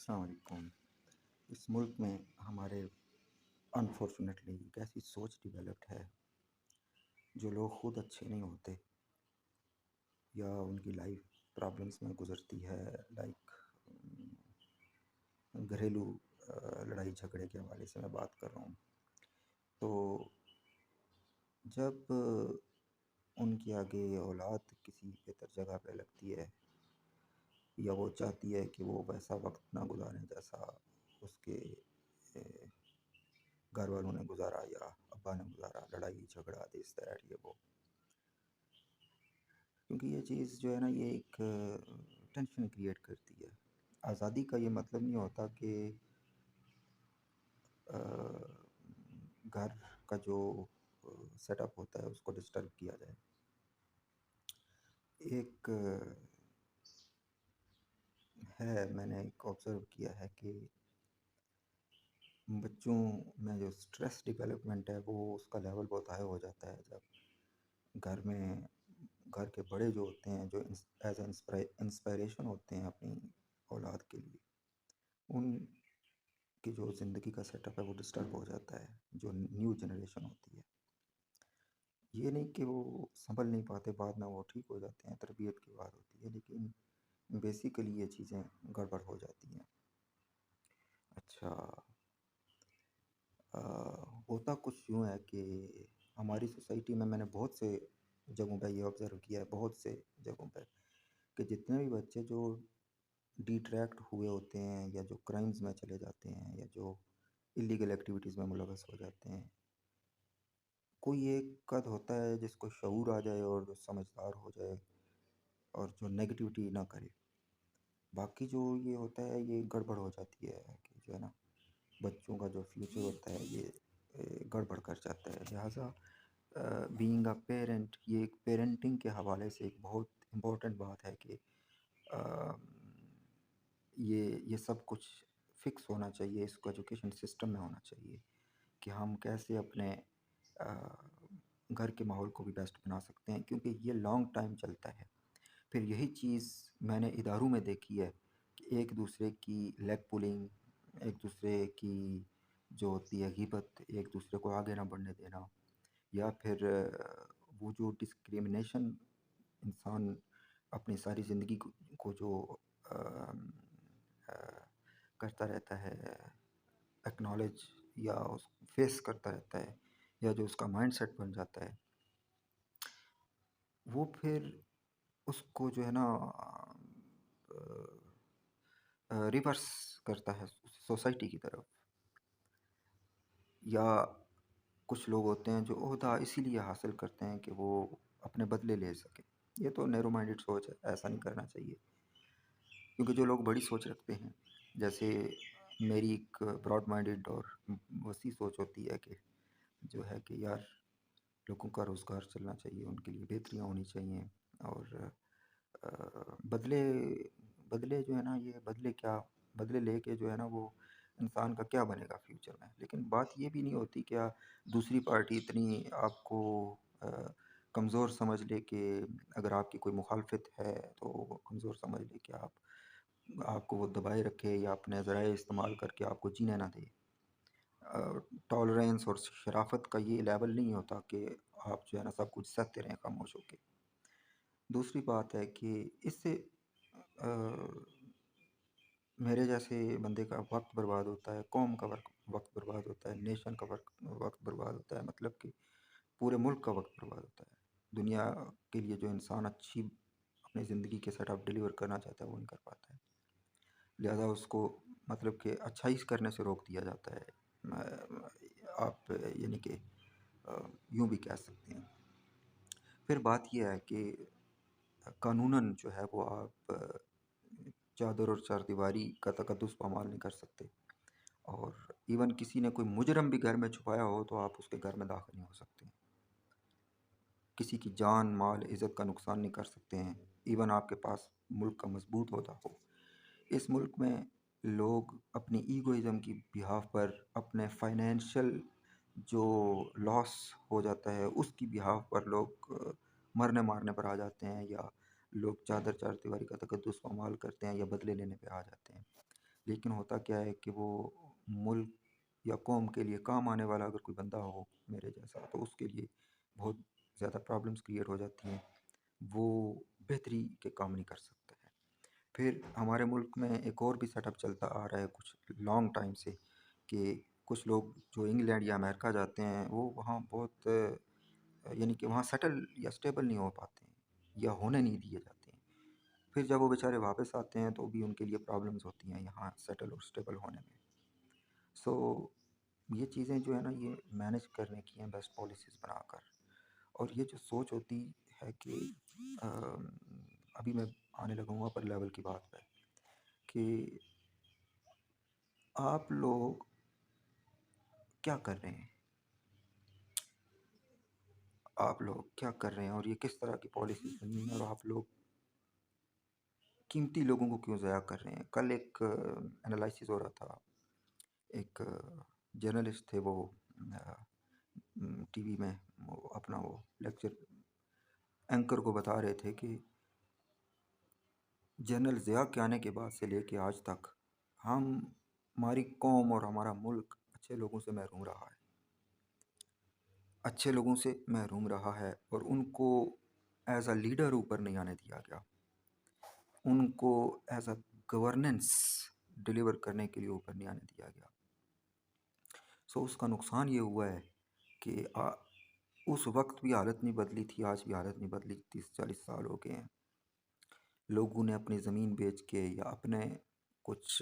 अस्सलाम वालेकुम। इस मुल्क में हमारे अनफॉर्चुनेटली एक ऐसी सोच डेवलप्ड है, जो लोग खुद अच्छे नहीं होते या उनकी लाइफ प्रॉब्लम्स में गुजरती है। लाइक घरेलू लड़ाई झगड़े के हवाले से मैं बात कर रहा हूँ। तो जब उनके आगे औलाद किसी बेहतर जगह पे लगती है या वो चाहती है कि वो वैसा वक्त ना गुजारें जैसा उसके घर वालों ने गुजारा या अब्बा ने गुजारा, लड़ाई झगड़ा दिस दैट ये वो, क्योंकि ये चीज़ जो है ना ये एक टेंशन क्रिएट करती है। आज़ादी का ये मतलब नहीं होता कि अ, घर का जो सेटअप होता है उसको डिस्टर्ब किया जाए। एक मैंने एक ऑब्ज़र्व किया है कि बच्चों में जो स्ट्रेस डेवलपमेंट है वो उसका लेवल बहुत हाई हो जाता है जब घर में घर के बड़े जो होते हैं, जो एज इंस्पिरेशन होते हैं अपनी औलाद के लिए, उनकी जो ज़िंदगी का सेटअप है वो डिस्टर्ब हो जाता है, जो न्यू जनरेशन होती है। ये नहीं कि वो संभल नहीं पाते, बाद में वो ठीक हो जाते हैं, तरबियत की बात होती है, लेकिन बेसिकली ये चीज़ें गड़बड़ हो जाती हैं। अच्छा, होता कुछ यूँ है कि हमारी सोसाइटी में मैंने बहुत से जगहों पे ये ऑब्ज़र्व किया है, बहुत से जगहों पे, कि जितने भी बच्चे जो डिट्रैक्ट हुए होते हैं या जो क्राइम्स में चले जाते हैं या जो इलीगल एक्टिविटीज़ में मुलव्वस हो जाते हैं, कोई एक कद होता है जिसको शऊर आ जाए और जो समझदार हो जाए और जो नेगेटिविटी ना करे। बाकी जो ये होता है ये गड़बड़ हो जाती है कि जो है ना बच्चों का जो फ्यूचर होता है ये गड़बड़ कर जाता है। लिहाजा बीइंग अ पेरेंट, ये एक पेरेंटिंग के हवाले से एक बहुत इम्पोर्टेंट बात है कि अ, ये सब कुछ फिक्स होना चाहिए, इसको एजुकेशन सिस्टम में होना चाहिए कि हम कैसे अपने अ, घर के माहौल को भी बेस्ट बना सकते हैं, क्योंकि ये लॉन्ग टाइम चलता है। फिर यही चीज़ मैंने इदारों में देखी है कि एक दूसरे की लेग पुलिंग, एक दूसरे की जो होती है गिबत, एक दूसरे को आगे ना बढ़ने देना, या फिर वो जो डिस्क्रिमिनेशन इंसान अपनी सारी ज़िंदगी को जो अम, अ, करता रहता है, एक्नॉलेज या उस फेस करता रहता है, या जो उसका माइंडसेट बन जाता है, वो फिर उसको जो है ना रिवर्स करता है सोसाइटी की तरफ। या कुछ लोग होते हैं जो ओहदा इसीलिए हासिल करते हैं कि वो अपने बदले ले सकें। ये तो नैरो माइंडेड सोच है, ऐसा नहीं करना चाहिए। क्योंकि जो लोग बड़ी सोच रखते हैं, जैसे मेरी एक ब्रॉड माइंडेड और वसी सोच होती है कि जो है कि यार लोगों का रोज़गार चलना चाहिए, उनके लिए बेहतरियाँ होनी चाहिए, और बदले बदले जो है ना ये बदले क्या, बदले लेके जो है ना वो इंसान का क्या बनेगा फ्यूचर में। लेकिन बात ये भी नहीं होती क्या दूसरी पार्टी इतनी आपको अ, कमज़ोर समझ ले कि अगर आपकी कोई मुखालफत है तो वो कमज़ोर समझ ले कि आपको वो दबाए रखे या अपने ज़राए इस्तेमाल करके आपको जीने ना दे। टॉलरेंस और शराफत का ये लेवल नहीं होता कि आप जो है ना सब कुछ सहते रहें खामोश होके। दूसरी बात है कि इससे अ, मेरे जैसे बंदे का वक्त बर्बाद होता है, कौम का वक्त बर्बाद होता है, नेशन का वक्त बर्बाद होता है, मतलब कि पूरे मुल्क का वक्त बर्बाद होता है। दुनिया के लिए जो इंसान अच्छी अपनी ज़िंदगी के सेटअप डिलीवर करना चाहता है वो नहीं कर पाता है। लिहाजा उसको मतलब कि अच्छाई करने से रोक दिया जाता है। आप यानी कि यूँ भी कह सकते हैं। फिर बात यह है कि कानूनन जो है वो आप चादर और चारदीवारी का तकद्दुस पामाल नहीं कर सकते, और इवन किसी ने कोई मुजरम भी घर में छुपाया हो तो आप उसके घर में दाखिल नहीं हो सकते। किसी की जान माल इज़्ज़त का नुकसान नहीं कर सकते हैं, इवन आपके पास मुल्क का मजबूत होता हो। इस मुल्क में लोग अपनी ईगोइज़्म की बिहाफ पर, अपने फाइनेंशियल जो लॉस हो जाता है उसकी बिहाफ पर लोग मरने मारने पर आ जाते हैं, या लोग चादर चारदीवारी का तकद्दुस पामाल करते हैं या बदले लेने पे आ जाते हैं। लेकिन होता क्या है कि वो मुल्क या कौम के लिए काम आने वाला अगर कोई बंदा हो मेरे जैसा, तो उसके लिए बहुत ज़्यादा प्रॉब्लम्स क्रिएट हो जाती हैं। वो बेहतरी के काम नहीं कर सकता है। फिर हमारे मुल्क में एक और भी सेटअप चलता आ रहा है कुछ लॉन्ग टाइम से, कि कुछ लोग जो इंग्लैंड या अमेरिका जाते हैं वो वहाँ बहुत यानी कि वहाँ सेटल या स्टेबल नहीं हो पाते हैं या होने नहीं दिए जाते हैं। फिर जब वो बेचारे वापस आते हैं तो भी उनके लिए प्रॉब्लम्स होती हैं यहाँ सेटल और स्टेबल होने में। सो ये चीज़ें जो है ना, ये मैनेज करने की हैं बेस्ट पॉलिसीज़ बनाकर। और ये जो सोच होती है कि अभी मैं आने लगा हूँ अपर लेवल की बात पे, कि आप लोग क्या कर रहे हैं, आप लोग क्या कर रहे हैं और ये किस तरह की पॉलिसीज़ बनी है, और आप लोग कीमती लोगों को क्यों ज़ाया कर रहे हैं। कल एक एनालिसिस हो रहा था, एक जर्नलिस्ट थे, वो टीवी में वो अपना वो लेक्चर एंकर को बता रहे थे कि जनरल ज़िया के आने के बाद से लेके आज तक हमारी कौम और हमारा मुल्क अच्छे लोगों से महरूम रहा है, अच्छे लोगों से महरूम रहा है, और उनको एज अ लीडर ऊपर नहीं आने दिया गया, उनको एज अ गवर्नेंस डिलीवर करने के लिए ऊपर नहीं आने दिया गया। सो उसका नुकसान ये हुआ है कि उस वक्त भी हालत नहीं बदली थी, आज भी हालत नहीं बदली, 30-40 साल हो गए हैं। लोगों ने अपनी ज़मीन बेच के या अपने कुछ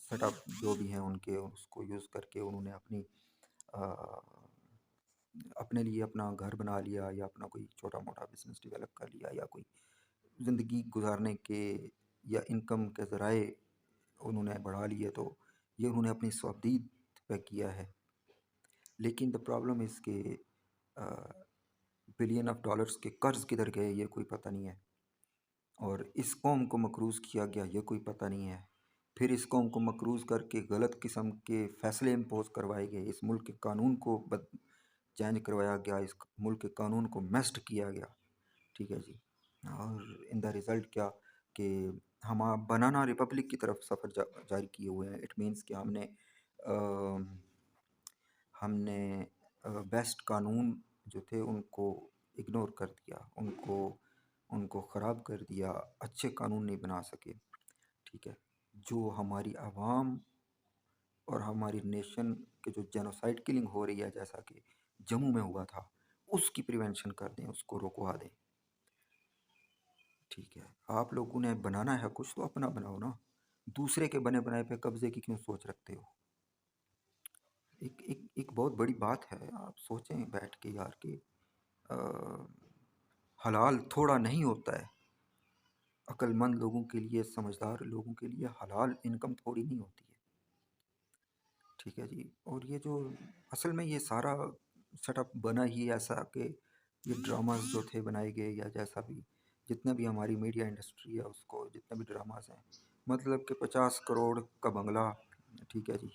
सेटअप जो भी हैं उनके, उसको यूज़ करके उन्होंने अपने लिए अपना घर बना लिया, या अपना कोई छोटा मोटा बिजनेस डेवलप कर लिया, या कोई ज़िंदगी गुजारने के या इनकम के ज़राए उन्होंने बढ़ा लिए। तो ये उन्होंने अपनी स्वाबदीद पे किया है। लेकिन द प्रॉब्लम इज़ के बिलियन ऑफ डॉलर्स के कर्ज़ किधर गए ये कोई पता नहीं है, और इस कौम को मकरूज़ किया गया ये कोई पता नहीं है। फिर इस कौम को मकरूज़ करके गलत किस्म के फ़ैसले इम्पोज़ करवाए गए, इस मुल्क के कानून को चेंज करवाया गया, इस मुल्क के कानून को मेस्ड किया गया। ठीक है जी। और इन द रिज़ल्ट क्या, कि हम बनाना रिपब्लिक की तरफ सफ़र जारी किए हुए हैं। इट मीन्स कि हमने बेस्ट कानून जो थे उनको इग्नोर कर दिया, उनको ख़राब कर दिया, अच्छे कानून नहीं बना सके। ठीक है, जो हमारी आवाम और हमारी नेशन के जो जेनोसाइड किलिंग हो रही है, जैसा कि जम्मू में हुआ था, उसकी प्रिवेंशन कर दें, उसको रुकवा दें। ठीक है, आप लोगों ने बनाना है कुछ तो अपना बनाओ ना, दूसरे के बने बनाए पे कब्जे की क्यों सोच रखते हो। एक बहुत बड़ी बात है, आप सोचें बैठ के यार कि हलाल थोड़ा नहीं होता है। अक्लमंद लोगों के लिए, समझदार लोगों के लिए हलाल इनकम थोड़ी नहीं होती है। ठीक है जी। और ये जो असल में ये सारा सेटअप बना ही ऐसा कि ये ड्रामास जो थे बनाए गए, या जैसा भी जितने भी हमारी मीडिया इंडस्ट्री है उसको, जितने भी ड्रामास हैं, मतलब कि 50 करोड़ का बंगला, ठीक है जी,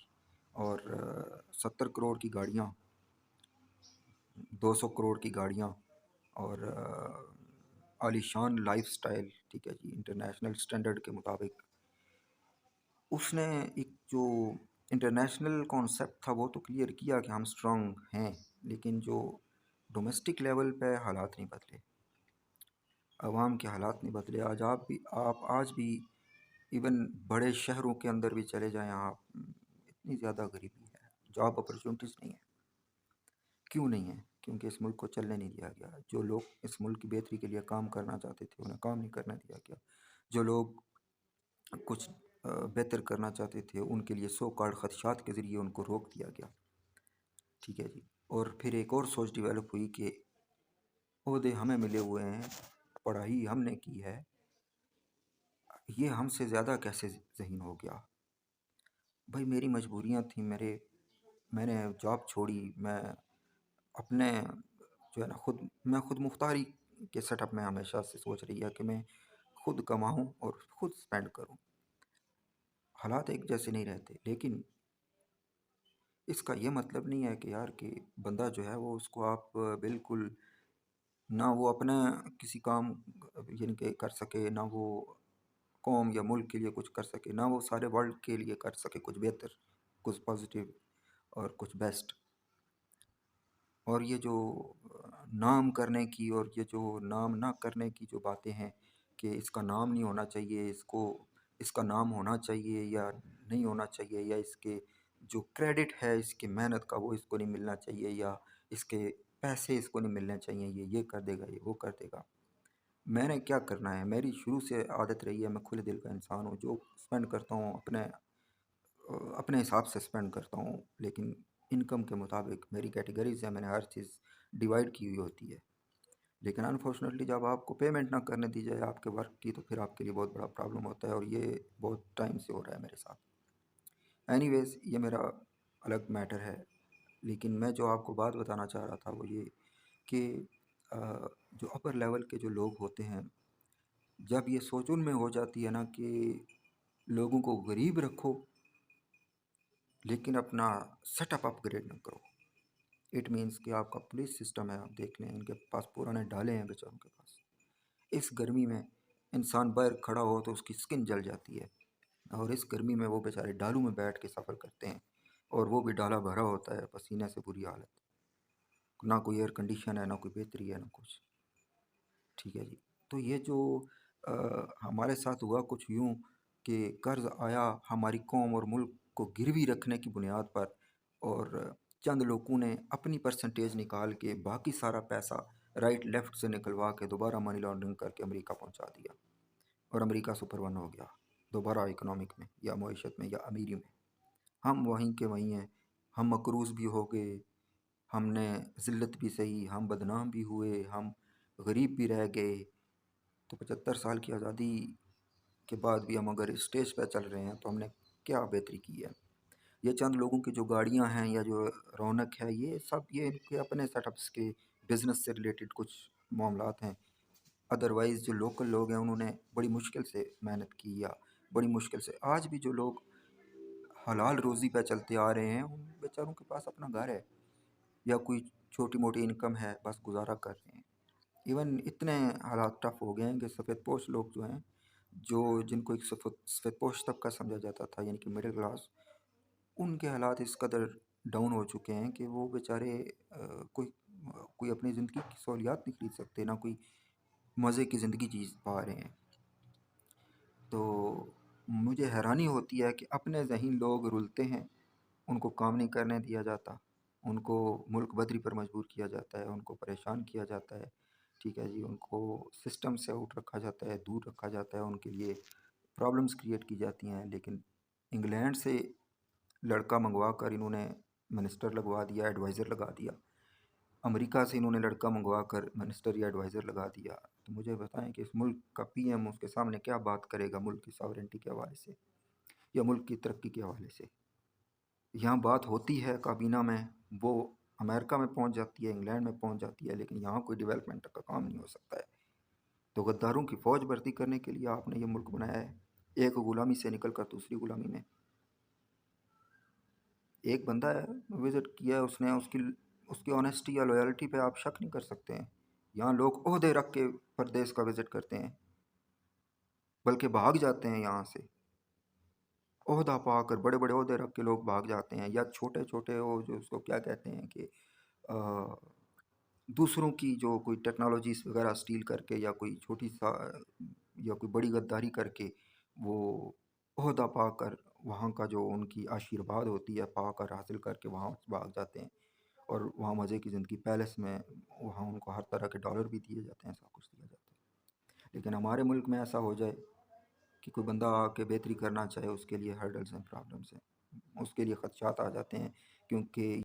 और 70 करोड़ की गाड़ियाँ, 200 करोड़ की गाड़ियाँ, और आलीशान लाइफस्टाइल, ठीक है जी, इंटरनेशनल स्टैंडर्ड के मुताबिक। उसने एक जो इंटरनेशनल कॉन्सेप्ट था वो तो क्लियर किया कि हम स्ट्रांग हैं, लेकिन जो डोमेस्टिक लेवल पे हालात नहीं बदले, आवाम के हालात नहीं बदले। आप आज भी इवन बड़े शहरों के अंदर भी चले जाएं आप, इतनी ज़्यादा गरीबी है, जॉब अपॉर्चुनिटीज़ नहीं है। क्यों नहीं है? क्योंकि इस मुल्क को चलने नहीं दिया गया। जो लोग इस मुल्क की बेहतरी के लिए काम करना चाहते थे उन्हें काम नहीं करने दिया गया। जो लोग कुछ बेहतर करना चाहते थे उनके लिए सो कॉल्ड खदशात के ज़रिए उनको रोक दिया गया। ठीक है जी। और फिर एक और सोच डेवलप हुई कि ओहदे हमें मिले हुए हैं, पढ़ाई हमने की है, ये हमसे ज़्यादा कैसे ज़हीन हो गया। भाई मेरी मजबूरियाँ थी, मैंने जॉब छोड़ी, मैं अपने जो है ना मैं खुद मुख्तारी के सेटअप में हमेशा से सोच रही है कि मैं खुद कमाऊँ और खुद स्पेंड करूँ। हालात एक जैसे नहीं रहते, लेकिन इसका ये मतलब नहीं है कि यार कि बंदा जो है वो उसको आप बिल्कुल ना वो अपना किसी काम यानी कि कर सके, ना वो कौम या मुल्क के लिए कुछ कर सके, ना वो सारे वर्ल्ड के लिए कर सके कुछ बेहतर, कुछ पॉजिटिव और कुछ बेस्ट। और ये जो नाम करने की और ये जो नाम ना करने की जो बातें हैं कि इसका नाम नहीं होना चाहिए, इसका नाम होना चाहिए या नहीं होना चाहिए, या इसके जो क्रेडिट है इसकी मेहनत का वो इसको नहीं मिलना चाहिए, या इसके पैसे इसको नहीं मिलने चाहिए, ये कर देगा, ये वो कर देगा। मैंने क्या करना है, मेरी शुरू से आदत रही है, मैं खुले दिल का इंसान हूँ, जो स्पेंड करता हूँ अपने हिसाब से स्पेंड करता हूँ, लेकिन इनकम के मुताबिक मेरी कैटेगरीज है, मैंने हर चीज़ डिवाइड की हुई होती है। लेकिन अनफॉर्चुनेटली जब आपको पेमेंट ना करने दी जाए आपके वर्क की, तो फिर आपके लिए बहुत बड़ा प्रॉब्लम होता है, और ये बहुत टाइम से हो रहा है मेरे साथ। एनीवेज, ये मेरा अलग मैटर है। लेकिन मैं जो आपको बात बताना चाह रहा था वो ये कि जो अपर लेवल के जो लोग होते हैं, जब ये सोच उनमें हो जाती है ना कि लोगों को गरीब रखो लेकिन अपना सेटअप अपग्रेड ना करो। इट मीन्स कि आपका पुलिस सिस्टम है, आप देख लें इनके पास पुराने डाले हैं बेचारों के पास। इस गर्मी में इंसान बाहर खड़ा हो तो उसकी स्किन जल जाती है, और इस गर्मी में वो बेचारे डालू में बैठ के सफ़र करते हैं, और वो भी डाला भरा होता है, पसीने से बुरी हालत, ना कोई एयर कंडीशन है, ना कोई बेहतरी है, ना कुछ। ठीक है जी। तो ये जो हमारे साथ हुआ कुछ यूँ कि कर्ज़ आया हमारी कौम और मुल्क को गिरवी रखने की बुनियाद पर, और चंद लोगों ने अपनी परसेंटेज निकाल के बाकी सारा पैसा राइट लेफ़्ट से निकलवा के दोबारा मनी लॉन्ड्रिंग करके अमेरिका पहुंचा दिया, और अमेरिका सुपर वन हो गया दोबारा इकोनॉमिक में या मईशत में या अमीरी में। हम वहीं के वहीं हैं, हम मकरूज़ भी हो गए, हमने ज़िल्लत भी सही, हम बदनाम भी हुए, हम गरीब भी रह गए। तो 75 साल की आज़ादी के बाद भी हम अगर स्टेज पर चल रहे हैं तो हमने क्या बेहतरी की है। ये चंद लोगों की जो गाड़ियां हैं या जो रौनक है, ये सब ये इनके अपने सेटअप्स के बिज़नेस से रिलेटेड कुछ मामलात हैं। अदरवाइज़ जो लोकल लोग हैं उन्होंने बड़ी मुश्किल से मेहनत की, या बड़ी मुश्किल से आज भी जो लोग हलाल रोज़ी पे चलते आ रहे हैं, उन बेचारों के पास अपना घर है या कोई छोटी मोटी इनकम है, बस गुजारा कर रहे हैं। इवन इतने हालात टफ हो गए हैं कि सफ़ेदपोश लोग जो हैं, जो जिनको एक सफ़ेदपोश तबका समझा जाता था यानी कि मिडिल क्लास, उनके हालात इस कदर डाउन हो चुके हैं कि वो बेचारे कोई कोई अपनी ज़िंदगी की सहूलियात नहीं खरीद सकते, ना कोई मज़े की ज़िंदगी जी पा रहे हैं। तो मुझे हैरानी होती है कि अपने ज़हीन लोग रुलते हैं, उनको काम नहीं करने दिया जाता, उनको मुल्क बदरी पर मजबूर किया जाता है, उनको परेशान किया जाता है। ठीक है जी, उनको सिस्टम से आउट रखा जाता है, दूर रखा जाता है, उनके लिए प्रॉब्लम्स क्रिएट की जाती हैं। लेकिन इंग्लैंड से लड़का मंगवा कर इन्होंने मिनिस्टर लगवा दिया, एडवाइज़र लगा दिया। अमेरिका से इन्होंने लड़का मंगवा कर मिनिस्टर या एडवाइज़र लगा दिया। तो मुझे बताएं कि इस मुल्क का पीएम उसके सामने क्या बात करेगा मुल्क की सॉवरेंटी के हवाले से या मुल्क की तरक्की के हवाले से। यहाँ बात होती है काबीना में, वो अमेरिका में पहुँच जाती है, इंग्लैंड में पहुँच जाती है, लेकिन यहाँ कोई डेवलपमेंट का काम नहीं हो सकता है। तो गद्दारों की फ़ौज भर्ती करने के लिए आपने ये मुल्क बनाया है, एक गुलामी से निकल कर दूसरी गुलामी में। एक बंदा है, विज़िट किया है उसने, उसकी ऑनेस्टी या लॉयल्टी पे आप शक नहीं कर सकते हैं। यहाँ लोग ओहदे रख के प्रदेश का विज़िट करते हैं, बल्कि भाग जाते हैं यहाँ से। ओहदा पाकर बड़े बड़े ओहदे रख के लोग भाग जाते हैं, या छोटे छोटे वो जो उसको क्या कहते हैं कि दूसरों की जो कोई टेक्नोलॉजीज वगैरह स्टील करके, या कोई छोटी सा या कोई बड़ी गद्दारी करके वो ओहदा पाकर, वहाँ का जो उनकी आशीर्वाद होती है पाकर हासिल करके वहाँ भाग जाते हैं, और वहाँ मज़े की ज़िंदगी पैलेस में, वहाँ उनको हर तरह के डॉलर भी दिए जाते हैं, सब कुछ दिया जाता है। लेकिन हमारे मुल्क में ऐसा हो जाए कि कोई बंदा आके बेहतरी करना चाहे, उसके लिए हर्डल्स हैं, प्रॉब्लम्स हैं, उसके लिए ख़दशात आ जाते हैं, क्योंकि